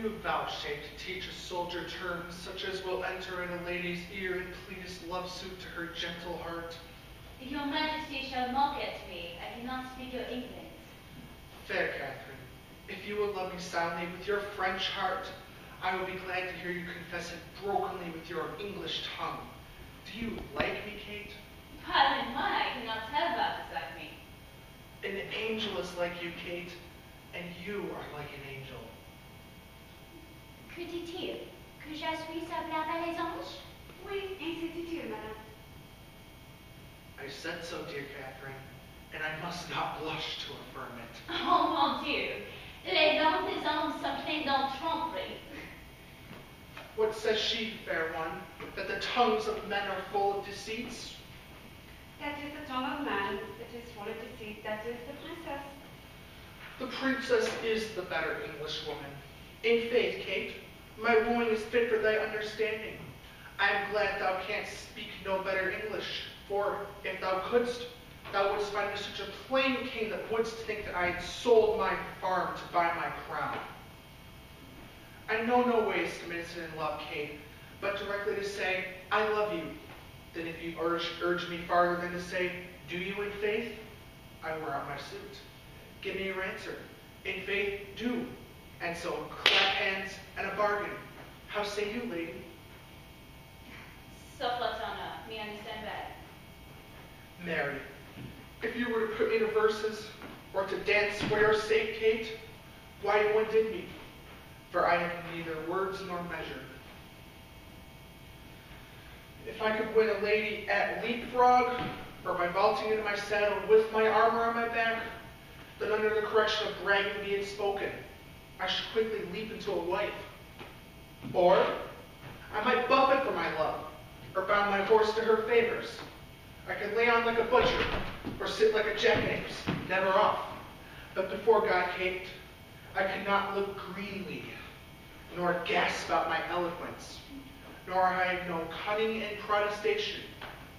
you vouchsafe to teach a soldier terms such as will enter in a lady's ear and please love suit to her gentle heart? Your Majesty shall mock at me. I cannot speak your English. Fair Catherine, if you will love me soundly with your French heart, I will be glad to hear you confess it brokenly with your English tongue. Do you like me, Kate? Pardon, why? I cannot tell about this like me. An angel is like you, Kate, and you are like an angel. Que dit-il? Que je suis semblable les anges? Oui, ainsi dit-il, madame. I said so, dear Catherine, and I must not blush to affirm it. Oh, mon Dieu. Les dents des hommes sont pleines d'entromperies. What says she, fair one, that the tongues of men are full of deceits? That is the tongue of man, that is full of deceit, that is the princess. The princess is the better Englishwoman. In faith, Kate, my wooing is fit for thy understanding. I am glad thou canst speak no better English, for if thou couldst, thou wouldst find me such a plain king that wouldst think that I had sold my farm to buy my crown. I know no ways to minister in love, Kate, but directly to say, I love you. Then if you urge me farther than to say, do you in faith? I wear out my suit. Give me your answer. In faith, do. And so clap hands and a bargain. How say you, lady? Sauf votre honneur, me understand that. Mary, if you were to put me to verses, or to dance for your sake, Kate, why you undid me, for I have neither words nor measure. If I could win a lady at leapfrog, or by vaulting into my saddle with my armor on my back, then under the correction of bragging be it spoken, I should quickly leap into a wife. Or I might buffet for my love, or bound my horse to her favors. I could lay on like a butcher, or sit like a jackanapes, never off. But before God, Kate, I could not look greenly, nor gasp out my eloquence, nor I have no cunning and protestation,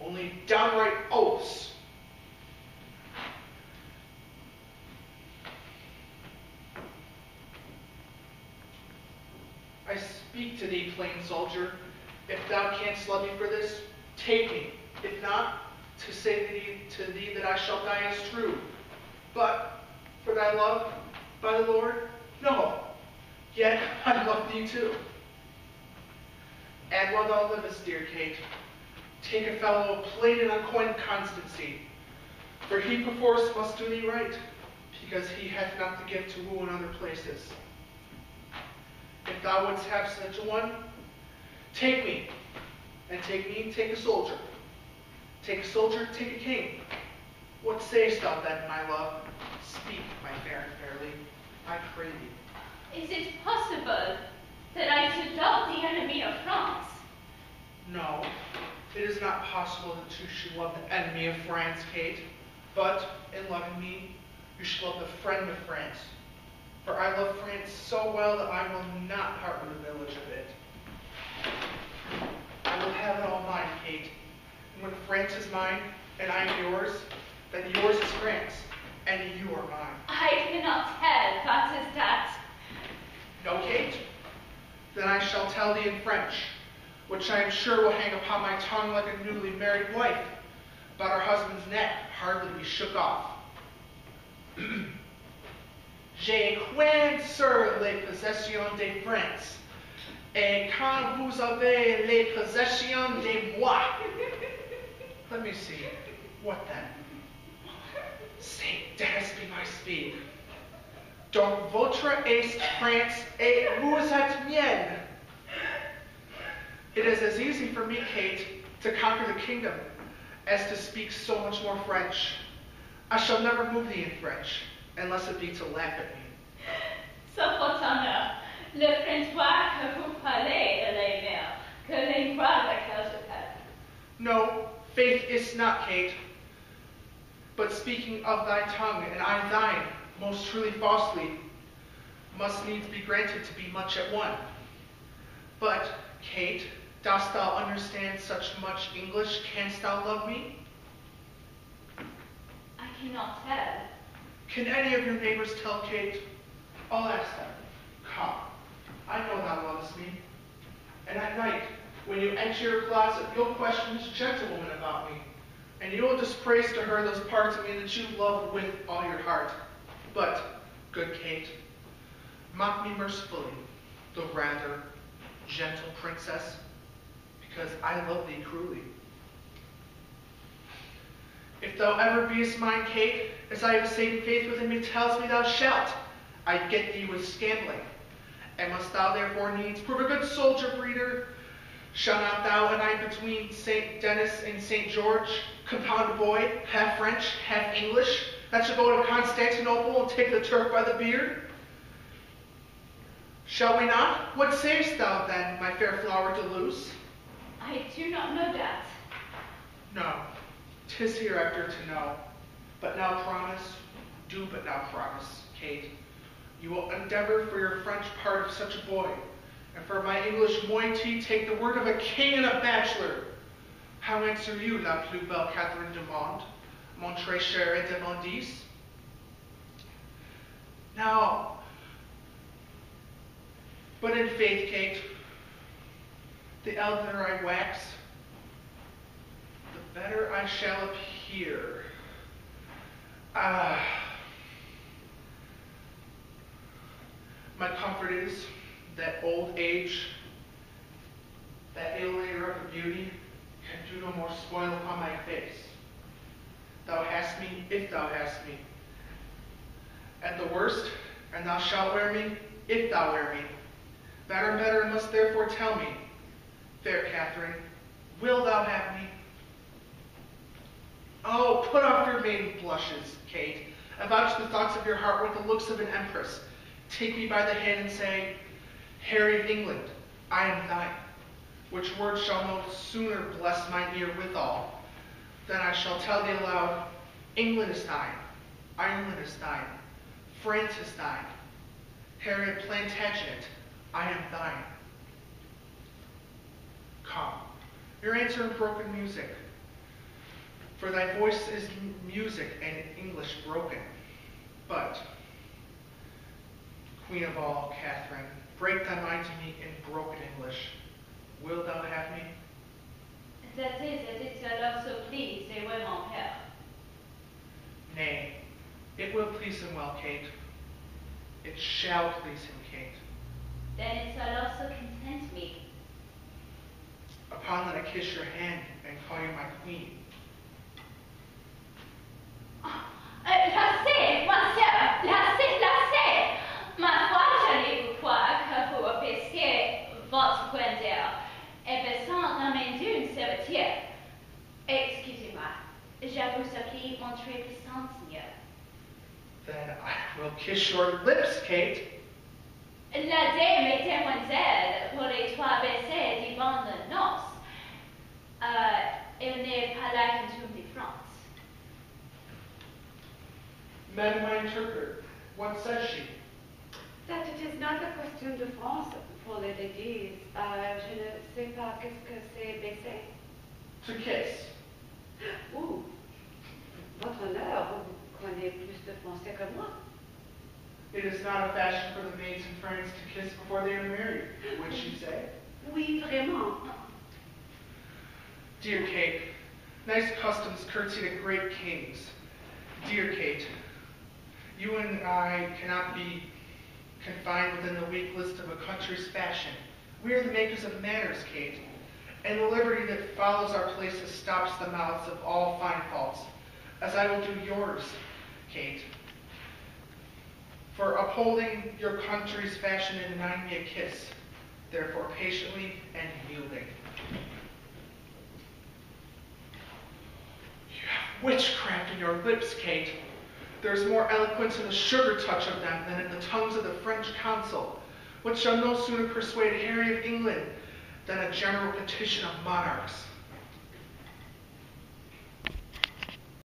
only downright oaths. I speak to thee, plain soldier. If thou canst love me for this, take me. If not, to say to thee that I shall die is true. But for thy love, by the Lord, no. Yet I love thee too. And while thou livest, dear Kate, take a fellow plated on coin constancy, for he perforce must do thee right, because he hath not the gift to woo in other places. If thou wouldst have such a one, take me, and take a soldier. Take a soldier, take a king. What sayest thou then, my love? Speak, my fair and fairly, I pray thee. Is it possible that I should love the enemy of France? No, it is not possible that you should love the enemy of France, Kate. But in loving me, you should love the friend of France. For I love France so well that I will not part with a village of it. I will have it all mine, Kate. And when France is mine, and I am yours, then yours is France, and you are mine. I cannot tell. What is that? No, Kate? Then I shall tell thee in French, which I am sure will hang upon my tongue like a newly married wife, about her husband's neck, hardly to be shook off. J'ai coin sur les possessions de France, et quand vous avez les possessions de moi. Let me see. What then? Saint Gaspé, I speak. Donc votre est France, et vous êtes mienne. It is as easy for me, Kate, to conquer the kingdom as to speak so much more French. I shall never move thee in French, unless it be to laugh at me. Sauf votre honneur, le François que vous parlez est le mien, que l'endroit laquelle je parle. No, faith is not, Kate. But speaking of thy tongue, and I thine, most truly falsely, must needs be granted to be much at one. But, Kate, dost thou understand such much English? Canst thou love me? I cannot tell. Can any of your neighbors tell, Kate? I'll ask them. Come. I know thou lovest me. And at night, when you enter your closet, you'll question this gentlewoman about me, and you will dispraise to her those parts of me that you love with all your heart. But, good Kate, mock me mercifully, though rather gentle princess, because I love thee cruelly. If thou ever beest mine, Kate, as I have a saving faith within me tells me thou shalt, I get thee with scandling. And must thou therefore needs prove a good soldier breeder, shall not thou and I between St. Denis and St. George compound a boy, half French, half English, that shall go to Constantinople and take the Turk by the beard? Shall we not? What sayest thou then, my fair flower de luce? I do not know that. No, 'tis hereafter to know. But now promise, do but now promise, Kate. You will endeavor for your French part of such a boy, and for my English moiety take the word of a king and a bachelor. How answer you, la plus belle Katherine du monde, mon très cher et demandis? Now, but in faith, Kate, the elder I wax, the better I shall appear. My comfort is that old age, that alienator of beauty, can do no more spoil upon my face. Thou hast me, if thou hast me. At the worst, and thou shalt wear me, if thou wear me. Better and better must therefore tell me, fair Katherine, will thou have me? Oh, put off your maiden blushes, Kate. Avouch the thoughts of your heart with the looks of an empress. Take me by the hand and say, Harry of England, I am thine. Which words shall no sooner bless mine ear withal, than I shall tell thee aloud, England is thine, Ireland is thine, France is thine, Harriet Plantagenet, I am thine. Come, your answer in broken music, for thy voice is music and English broken. But, Queen of all, Katherine, break thy mind to me in broken English. Will thou have me? That is, as it shall also please, et will mon père. Nay, it will please him well, Kate. It shall please him, Kate. Then it shall also content me. Upon that I kiss your hand and call you my queen. Lassez, ma sœur, lassez, lassez. Ma foi, j'allais vous croire que vous appréciez votre grandeur et besoin d'un main d'une serviteur. Excusez-moi, je vous supplie, mon très puissant Seigneur. Then I will kiss your lips, Kate. La dame et demoiselle pour les trois baisers du vent de noces. Elle n'est pas la coutume de France. Madame my interpreter, what says she? That it is not a costume de France pour les ladies. Je ne sais pas qu'est-ce que c'est baiser. To kiss. Ouh, votre honneur, vous connaissez plus de français que moi. It is not a fashion for the maids in France to kiss before they are married, would she say? Oui, vraiment. Dear Kate, nice customs curtsy to great kings. Dear Kate, you and I cannot be confined within the weak list of a country's fashion. We are the makers of manners, Kate, and the liberty that follows our places stops the mouths of all fine faults, as I will do yours, Kate. For upholding your country's fashion and denying me a kiss, therefore patiently and yielding. You have witchcraft in your lips, Kate. There's more eloquence in the sugar touch of them than in the tongues of the French consul, which shall no sooner persuade Harry of England than a general petition of monarchs.